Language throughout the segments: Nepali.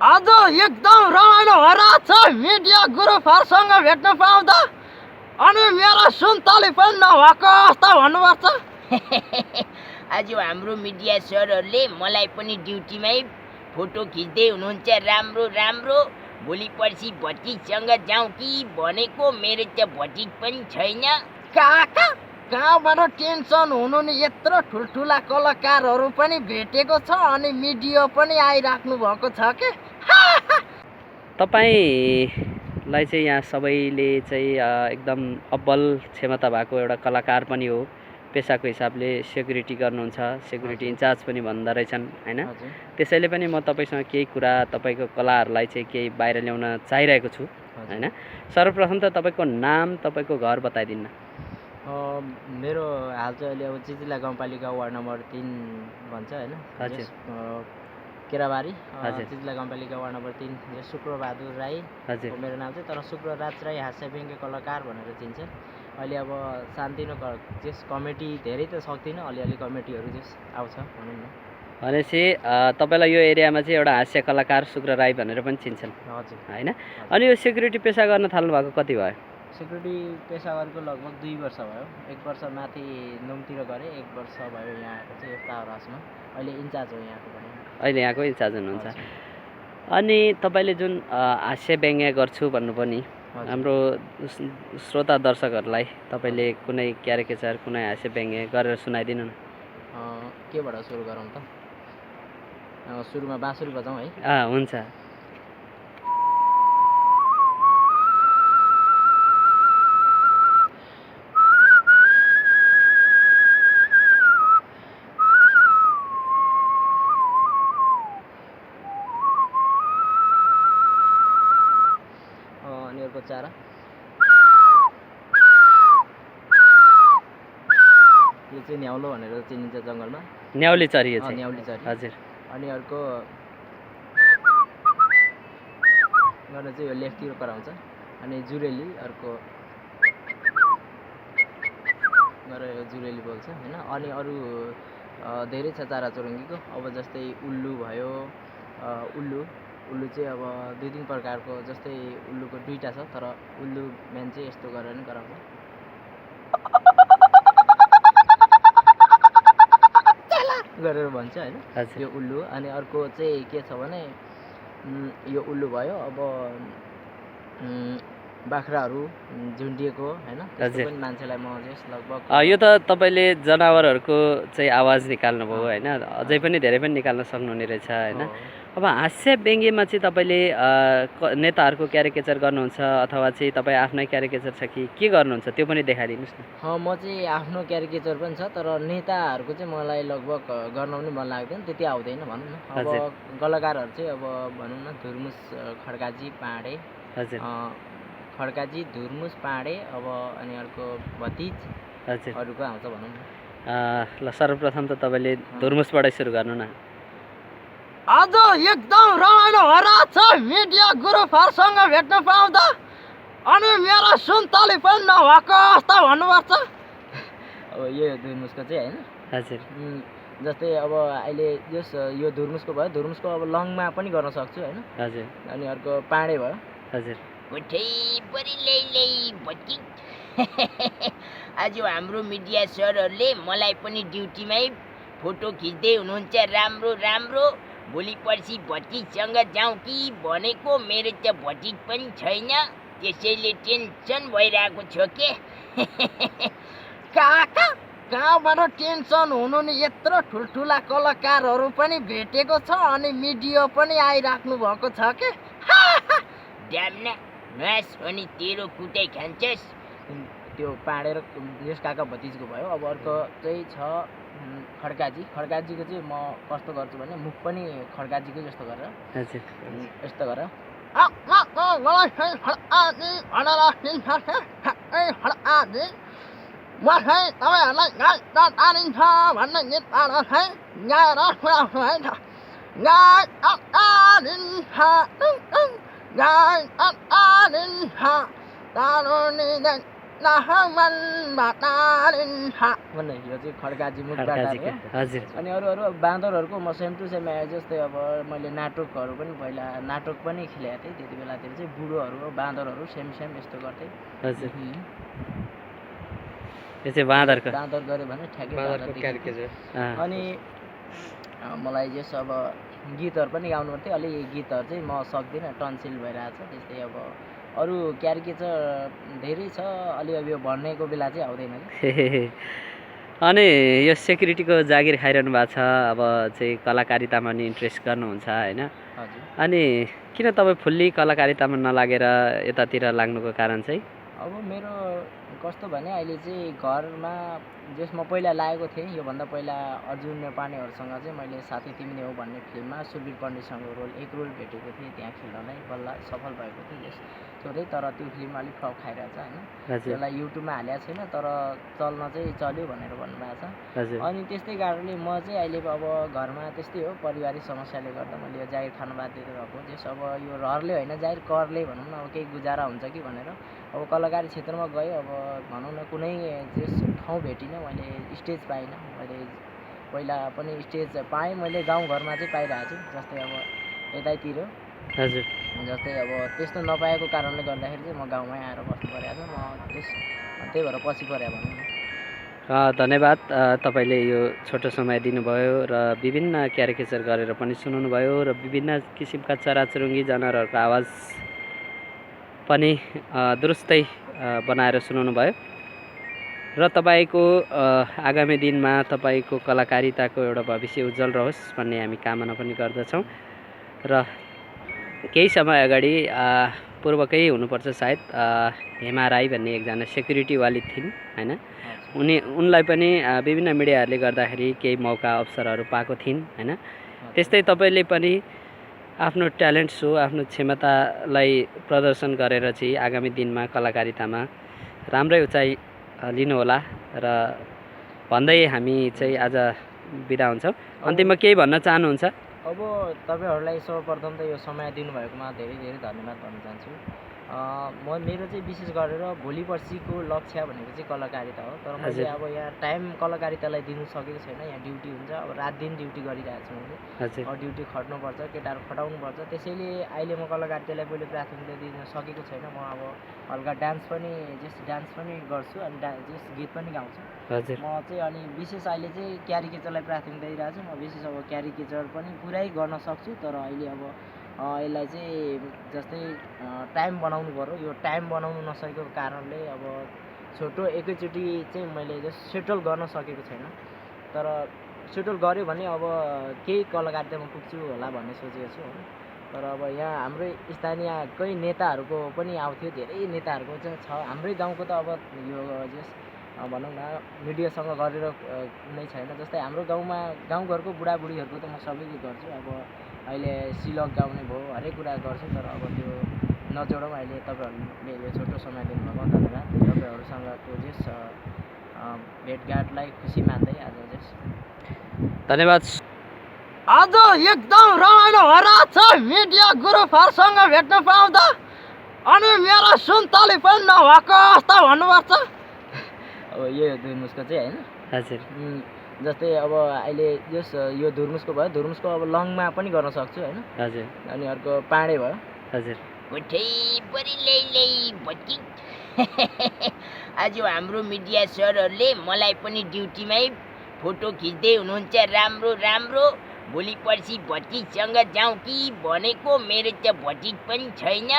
आज एकदम रमाइलो भइरहेको छ मिडिया गुरुहरूसँग भेट्न पाउँदा। अनि मेरो सुन्तली पनि नभएको अवस्था भन्नुपर्छ। आज हाम्रो मिडिया सरहरूले मलाई पनि ड्युटीमै फोटो खिच्दै हुनुहुन्छ। राम्रो राम्रो, भोलि पर्सि भतिजसँग जाउँ कि भनेको, मेरो त भतिज पनि छैन। काका कहाँबाट टेन्सन हुनु नि, यत्रो ठुल्ठुला कलाकारहरू पनि भेटेको छ अनि मिडिया पनि आइराख्नु भएको छ के। तपाईलाई चाहिँ यहाँ सबैले चाहिँ एकदम अब्बल क्षमता भएको एउटा कलाकार पनि हो, पेसाको हिसाबले सेक्युरिटी गर्नुहुन्छ, सेक्युरिटी इन्चार्ज पनि भन्दो रहेछन् हैन। त्यसैले पनि म तपाईसँग केही कुरा तपाईको कलाहरूलाई चाहिँ केही बाहिर ल्याउन चाहिरहेको छु हैन। सर्वप्रथम त तपाईको नाम, तपाईको घर बताइदिन्न। मेरो हाल चाहिँ अहिले अब चिचिला गाउँपालिका वार्ड नम्बर 3 भन्छ हैन। केराबारी चिचिला गाउँपालिका वार्ड नम्बर 3 शुक्रबहादुर राई हो मेरो नाम चाहिँ। तर शुक्रराज राई हास्य व्यङ्ग्य कलाकार भनेर चिन्छ। अहिले अब सानतिनो जस कमेटी धेरै त सक्दिनँ, अलिअलि कमेटीहरू जस आउँछ भनौँ न। भनेपछि तपाईलाई यो एरियामा चाहिँ एउटा हास्य कलाकार शुक्र राई भनेर पनि चिन्छन्। हजुर हैन। अनि यो सेक्युरिटी पेसा गर्न थाल्नु भएको कति भयो? सेक्युरिटी पेसा गरेको लगभग 2 वर्ष भयो। 1 वर्ष माथि नोमतिर गरेँ, 1 वर्ष भयो यहाँ आएको चाहिँ पावर हाउसमा। अहिले इन्चार्ज हो यहाँको पनि। अहिले यहाँको इन्चार्ज हुनुहुन्छ। अनि तपाईले जुन हास्य व्यङ्ग्य गर्छु भन्नु पनि हाम्रो श्रोता दर्शकहरूलाई तपाईले कुनै क्यारेक्टर, कुनै हास्य व्यङ्ग्य गरेर सुनाइदिनु न। केबाट सुरु गरौँ त? सुरुमा बाँसुरी बजाउँ है? हुन्छ। अनिहरूको चारा यो चाहिँ न्याउलो भनेर चिनिन्छ जङ्गलमा। न्याउली चरी यो चाहिँ? न्याउली चरी। हजुर। अनि अर्को गर्न चाहिँ यो लेफ्टतिर कराउँछ। अनि जुरेली अर्को गरेर यो जुरेली बोल्छ हैन। अनि अरू धेरै छ चराचुरुङ्गीको। अब जस्तै उल्लु भयो। उल्लु चाहिँ अब 2-3 प्रकारको, जस्तै उल्लुको 2टा छ, तर उल्लु मेन चाहिँ यस्तो गरेर नि कराउँछ गरेर भन्छ हैन, यो उल्लु। अनि अर्को चाहिँ के छ भने यो उल्लु भयो। अब बाख्राहरू झुन्डिएको हैन, त्यसको पनि मान्छेलाई म जस लगभग यो त तपाईले जनावरहरूको चाहिँ आवाज निकाल्नु भयो हैन। अझै पनि धेरै पनि निकाल्न सक्नुहुने रहेछ हैन। अब हास्य व्यङ्ग्यमा चाहिँ तपाईले नेताहरूको क्यारेक्टर गर्नुहुन्छ अथवा चाहिँ तपाईँ आफ्नै क्यारेक्टर छ कि के गर्नुहुन्छ, त्यो पनि देखाइदिनुहोस् न। म चाहिँ आफ्नो क्यारेक्टर पनि छ, तर नेताहरूको चाहिँ मलाई लगभग गर्न पनि मन लाग्दैन, त्यति आउँदैन भनौँ न। अब कलाकारहरू चाहिँ अब भनौँ न धुर्मुस खड्काजी पाँडे, खड्काजी धुर्मुस पाँडे, अब अनि अर्को भतिजहरूको आउँछ भनौँ न। ल सर्वप्रथम त तपाईँले धुर्मुसबाटै सुरु गर्नु न। आज एकदम रमाइलो भइरहेको छ मिडिया गुरुहरूसँग भेट्न पाउँदा। अनि मेरो सुन्तली पनि नभएको अवस्था भन्नुपर्छ। अब यो धुर्मुसको चाहिँ हैन। हजुर। जस्तै अब अहिले जस यो धुर्मुसको भयो, धुर्मुसको अब लङमा पनि गर्न सक्छु हैन। हजुर। अनि अर्को पाँडे भयो। हजुर। आज हाम्रो मिडिया सरहरूले मलाई पनि ड्युटीमै फोटो खिच्दै हुनुहुन्छ। राम्रो राम्रो, भोलि पर्सि भतिजसँग जाउँ कि भनेको, मेरो त भतिज पनि छैन। त्यसैले टेन्सन भइरहेको छ के। काका कहाँबाट टेन्सन हुनु नि, यत्रो ठुल्ठुला कलाकारहरू पनि भेटेको छ अनि मिडिया पनि आइराख्नु भएको छ के। ड्याम्ना नास अनि तेरो कुटै खान्छस्। त्यो पाँडे र यस काका भतिजको भयो। अब अर्को चाहिँ छ खड्काजी। खड्काजीको चाहिँ म कस्तो गर्छु भने मुख पनि खड्काजीको जस्तो गरेर यस्तो गरेर भन्ने गीत गाएर सुनाउँछु है त। भन्ने यो चाहिँ खड्काजी मुखबाट खड्काजीका हो। हजुर अनि अरू बाँदरहरूको म सेम टु सेम जस्तै अब मैले नाटकहरू पनि पहिला नाटक पनि खेलेको थिएँ त्यति बेलातिर चाहिँ बुढोहरू बाँदरहरू सेम यस्तो गर्थेँ। हजुर यो चाहिँ बाँदरको बाँदर गऱ्यो भने ठ्याक्कै बाँदर देखिन्छ। अनि मलाई जस अब गीतहरू पनि गाउनु पर्थ्यो। अलि गीतहरू चाहिँ म सक्दिनँ, टन्सिल भइरहेको छ। त्यस्तै अब अरू क्यारिकेचर धेरै छ, अलि अब यो भन्नेको बेला चाहिँ आउँदैन कि। अनि यो सेक्युरिटीको जागिर खाइरहनु भएको छ, अब चाहिँ कलाकारितामा नि इन्ट्रेस्ट गर्नुहुन्छ होइन? हजुर। अनि किन तपाईँ फुल्ली कलाकारितामा नलागेर यतातिर लाग्नुको कारण चाहिँ? अब मेरो कस्तो भने अहिले चाहिँ घरमा जस म पहिला लागेको थिएँ, योभन्दा पहिला अर्जुन नेपानेहरूसँग चाहिँ मैले साथी तिमी हो भन्ने फिल्ममा सुरवीर पण्डितसँग एक रोल भेटेको थिएँ। त्यहाँ खेल्नलाई बल्ल सफल भएको थिएँ यस छोरै, तर त्यो फिल्म अलिक फ्लप खाइरहेछ होइन। त्यसलाई युट्युबमा हालेको छैन, तर चल्न चाहिँ चल्यो भनेर भन्नुभएको छ। अनि त्यस्तै कारणले म चाहिँ अहिले अब घरमा त्यस्तै हो, पारिवारिक समस्याले गर्दा मैले यो जागिर खानु बाध्य भएको। जस अब यो रहरले होइन, जागिर करले भनौँ न, अब केही गुजारा हुन्छ कि भनेर अब कलाकारी क्षेत्रमा गयो। अब भनौँ न कुनै त्यस ठाउँ भेटिनँ, मैले स्टेज पाइनँ। मैले पहिला पनि स्टेज पाएँ, मैले गाउँघरमा चाहिँ पाइरहेको छु। जस्तै अब यतैतिर हजुर, जस्तै अब त्यस्तो नपाएको कारणले गर्दाखेरि चाहिँ म गाउँमै आएर बस्नु परेको छ। म त्यही भएर पछि परे भनौँ न। धन्यवाद, तपाईँले यो छोटो समय दिनुभयो र विभिन्न क्यारिकेचर गरेर पनि सुनाउनु भयो र विभिन्न किसिमका चराचुरुङ्गी जनावरहरूको आवाज पनि दुरुस्तै बनाएर सुनाउनु भयो र तपाईँको आगामी दिनमा तपाईँको कलाकारिताको एउटा भविष्य उज्जवल रहोस् भन्ने हामी कामना पनि गर्दछौँ। र केही समय अगाडि पूर्वकै हुनुपर्छ सायद, हेमा राई भन्ने एकजना सेक्युरिटीवाली थिइन् होइन? उनलाई पनि विभिन्न मिडियाहरूले गर्दाखेरि केही मौका अवसरहरू पाएको थिइन् होइन? त्यस्तै तपाईँले पनि आफ्नो ट्यालेन्ट सो, आफ्नो क्षमतालाई प्रदर्शन गरेर चाहिँ आगामी दिनमा कलाकारितामा राम्रै उचाइ लिनुहोला र भन्दै हामी चाहिँ आज बिदा हुन्छौँ। अन्तिममा केही भन्न चाहनुहुन्छ? अब तपाईँहरूलाई सर्वप्रथम त यो समय दिनुभएकोमा धेरै धेरै धन्यवाद भन्न चाहन्छु। मेरो चाहिँ विशेष गरेर भोलि पर्सिको लक्ष्य भनेको चाहिँ कलाकारिता हो। तर मैले अब यहाँ टाइम कलाकारितालाई दिनु सकेको छैन। यहाँ ड्युटी हुन्छ, अब रात दिन ड्युटी गरिरहेको छु मैले। अब ड्युटी खट्नुपर्छ, केटाहरू खटाउनुपर्छ। त्यसैले अहिले म कलाकारितालाई पहिले प्राथमिकता दिन सकेको छैन। म अब हल्का डान्स पनि गर्छु अनि गीत पनि गाउँछु म चाहिँ। अनि विशेष अहिले चाहिँ क्यारिकेचरलाई प्राथमिकता दिइरहेको छु। म विशेष अब क्यारिकेचर पनि पुरै गर्न सक्छु, तर अहिले अब यसलाई चाहिँ जस्तै टाइम बनाउनु पऱ्यो। यो टाइम बनाउनु नसकेको कारणले अब छोटो एकैचोटि चाहिँ मैले सेटल गर्न सकेको छैन। तर सेटल गऱ्यो भने अब केही कलाकारितामा पुग्छु होला भन्ने सोचेको छु। तर अब यहाँ हाम्रै स्थानीयकै नेताहरूको पनि आउँथ्यो, धेरै नेताहरूको चाहिँ छ। हाम्रै गाउँको त अब यो भनौँ न मिडियासँग गरेर कुनै छैन। जस्तै हाम्रो गाउँमा गाउँघरको बुढाबुढीहरूको त म सबैको गर्छु। अब अहिले सिलक गाउने भयो, हरेक कुरा गर्छु। तर अब त्यो नजोडौँ। अहिले तपाईँहरूले यो छोटो समय दिनुभएको धन्यवाद। तपाईँहरूसँगको भेटघाटलाई खुसी मान्दै आज धन्यवाद। आज एकदम रमाइलो भइरहेको छ मिडिया गुरुहरूसँग भेट्न पाउँदा। अनि मेरो सुन्तली पनि नभएको अवस्था भन्नुपर्छ। अब यो धुर्मुसको चाहिँ होइन? हजुर। जस्तै अब अहिले यो धुर्मुसको भयो, धुर्मुसको अब लङमा पनि गर्न सक्छु होइन? हजुर। अनि अर्को पाँडे भयो। हजुर। आज हाम्रो मिडिया सरहरूले मलाई पनि ड्युटीमै फोटो खिच्दै हुनुहुन्छ। राम्रो राम्रो, भोलि पर्सि भतिजसँग जाउँ कि भनेको, मेरो त भतिज पनि छैन,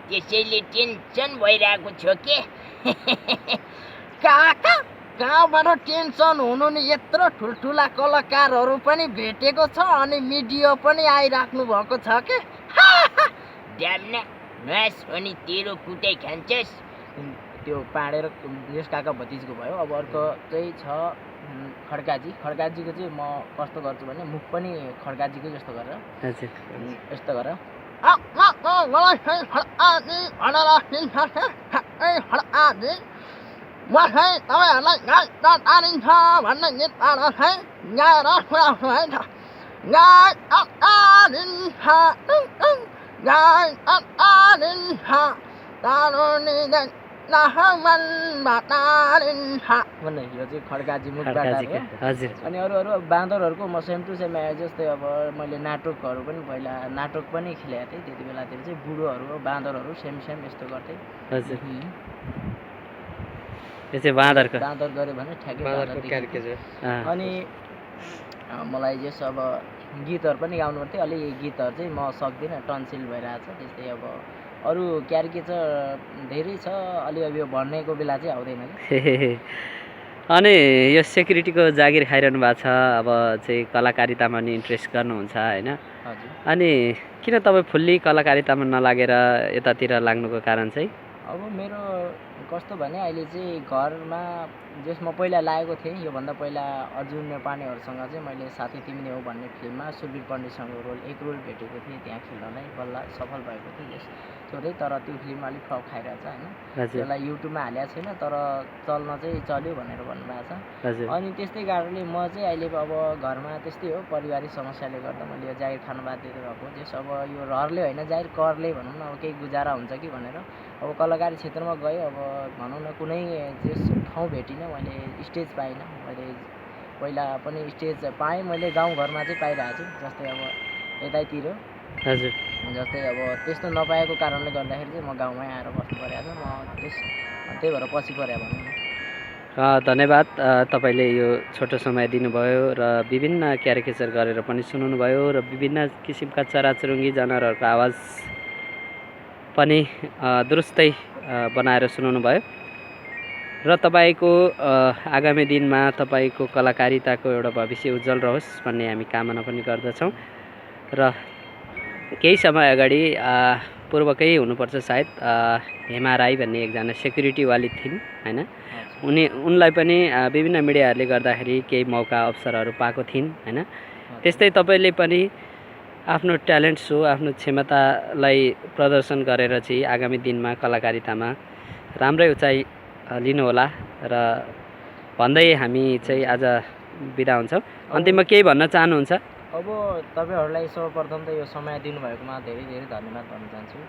त्यसैले टेन्सन भइरहेको छ के। काका कहाँबाट टेन्सन हुनु नि, यत्रो ठुल्ठुला कलाकारहरू पनि भेटेको छ अनि मिडिया पनि आइराख्नु भएको छ के। ड्याम्ना नास अनि तेरो कुटै खान्छस्। त्यो पाँडे र यस काका भतिजको भयो। अब अर्को चाहिँ छ खड्काजी। खड्काजीको चाहिँ म कस्तो गर्छु भने मुख पनि खड्काजीको जस्तो गरेर यस्तो गरेर तपाईँहरूलाई तारिन्छ भन्ने गीत गाएर खुवाउनु है त। भन्ने यो चाहिँ खड्काजी मुखबाट खड्काजीका हो। हजुर अनि अरू बाँदरहरूको म सेम टु सेम जस्तै अब मैले नाटकहरू पनि पहिला नाटक पनि खेलेको थिएँ त्यति बेलातिर चाहिँ बुढोहरू बाँदरहरू सेम यस्तो गर्थेँ। हजुर यो चाहिँ बाँदरको बाँदर गऱ्यो भने ठ्याक्कै बाँदर देखिन्छ। अनि मलाई जस अब गीतहरू पनि गाउनु पर्थ्यो। अलि गीतहरू चाहिँ म सक्दिनँ, टन्सिल भइरहेछ। त्यस्तै अब अरू क्यारिकेचर धेरै छ, अलि अब यो भन्नेको बेला चाहिँ आउँदैन कि। अनि यो सेक्युरिटीको जागिर खाइरहनु भएको छ, अब चाहिँ कलाकारितामा नि इन्ट्रेस्ट गर्नुहुन्छ होइन? हजुर। अनि किन तपाईँ फुल्ली कलाकारितामा नलागेर यतातिर लाग्नुको कारण चाहिँ? अब मेरो कस्तो भने अहिले चाहिँ घरमा जस म पहिला लागेको थिएँ, योभन्दा पहिला अर्जुन नेपानेहरूसँग चाहिँ मैले साथी तिमी हो भन्ने फिल्ममा सुरवीर पण्डितसँग एक रोल भेटेको थिएँ। त्यहाँ खेल्नलाई बल्ल सफल भएको थिएँ यस छोरै, तर त्यो फिल्म अलिक फ्लप खाइरहेछ होइन। त्यसलाई युट्युबमा हालेको छैन, तर चल्न चाहिँ चल्यो भनेर भन्नुभएको छ। अनि त्यस्तै कारणले म चाहिँ अहिले अब घरमा त्यस्तै हो, पारिवारिक समस्याले गर्दा मैले यो जागिर खानु बाध्य भएको। जस अब यो रहरले होइन, जागिर करले भनौँ न, अब केही गुजारा हुन्छ कि भनेर अब कलाकारी क्षेत्रमा गयो। अब भनौँ न कुनै त्यस ठाउँ भेटिनँ, मैले स्टेज पाइनँ। मैले पहिला पनि स्टेज पाएँ, मैले गाउँघरमा चाहिँ पाइरहेको छु। जस्तै अब यतैतिर हजुर, जस्तै अब त्यस्तो नपाएको कारणले गर्दाखेरि चाहिँ म गाउँमै आएर बस्नु परेको छ। म त्यही भएर पछि परे भनौँ न। धन्यवाद, तपाईँले यो छोटो समय दिनुभयो र विभिन्न क्यारिकेचर गरेर पनि सुनाउनु भयो र विभिन्न किसिमका चराचुरुङ्गी जनावरहरूको आवाज पनि दुरुस्तै बनाएर सुनाउनु भयो र तपाईँको आगामी दिनमा तपाईँको कलाकारिताको एउटा भविष्य उज्जवल रहोस् भन्ने हामी कामना पनि गर्दछौँ। र केही समय अगाडि पूर्वकै हुनुपर्छ सायद, हेमा राई भन्ने एकजना सेक्युरिटीवाली थिइन् होइन? उनलाई पनि विभिन्न मिडियाहरूले गर्दाखेरि केही मौका अवसरहरू पाएको थिइन् होइन? त्यस्तै तपाईँले पनि आफ्नो ट्यालेन्ट सो, आफ्नो क्षमतालाई प्रदर्शन गरेर चाहिँ आगामी दिनमा कलाकारितामा राम्रै उचाइ लिनुहोला र भन्दै हामी चाहिँ आज बिदा हुन्छौँ। अन्तिममा केही भन्न चाहनुहुन्छ? अब तपाईँहरूलाई सर्वप्रथम त यो समय दिनुभएकोमा धेरै धेरै धन्यवाद भन्न चाहन्छु।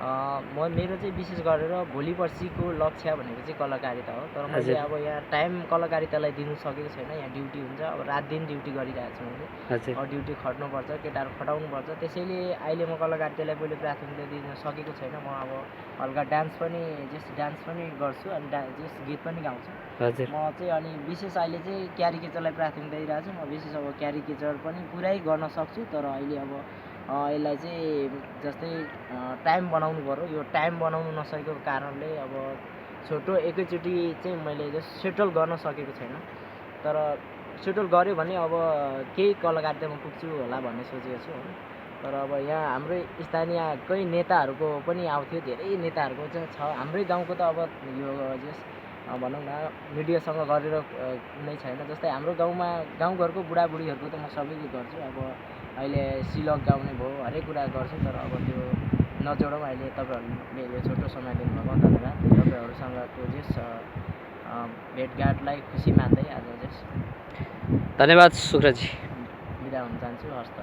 मेरो चाहिँ विशेष गरेर भोलि पर्सिको लक्ष्य भनेको चाहिँ कलाकारिता हो। तर मैले अब यहाँ टाइम कलाकारितालाई दिनु सकेको छैन। यहाँ ड्युटी हुन्छ, अब रात दिन ड्युटी गरिरहेको छु मैले। अब ड्युटी खट्नुपर्छ, केटाहरू खटाउनुपर्छ। त्यसैले अहिले म कलाकारितालाई पहिले प्राथमिकता दिन सकेको छैन। म अब हल्का डान्स पनि गर्छु अनि गीत पनि गाउँछु म चाहिँ। अनि विशेष अहिले चाहिँ क्यारिकेचरलाई प्राथमिकता दिइरहेको छु। म विशेष अब क्यारिकेचर पनि पुरै गर्न सक्छु, तर अहिले अब यसलाई चाहिँ जस्तै टाइम बनाउनु पऱ्यो। यो टाइम बनाउनु नसकेको कारणले अब छोटो एकैचोटि चाहिँ मैले सेटल गर्न सकेको छैन। तर सेटल गऱ्यो भने अब केही कलाकारितामा पुग्छु होला भन्ने सोचेको छु। तर अब यहाँ हाम्रै स्थानीयकै नेताहरूको पनि आउँथ्यो, धेरै नेताहरूको चाहिँ छ। हाम्रै गाउँको त अब यो भनौँ न मिडियासँग गरेर कुनै छैन। जस्तै हाम्रो गाउँमा गाउँघरको बुढाबुढीहरूको त म सबैको गर्छु। अब अहिले सिलक गाउने भयो, हरेक कुरा गर्छु। तर अब त्यो नजोडौँ अहिले। तपाईँहरूले यो छोटो समय दिनुभएको धन्यवाद। तपाईँहरूसँगको भेटघाटलाई खुसी मान्दै आज धन्यवाद सुक्रजी, बिदा हुन चाहन्छु। हस् त।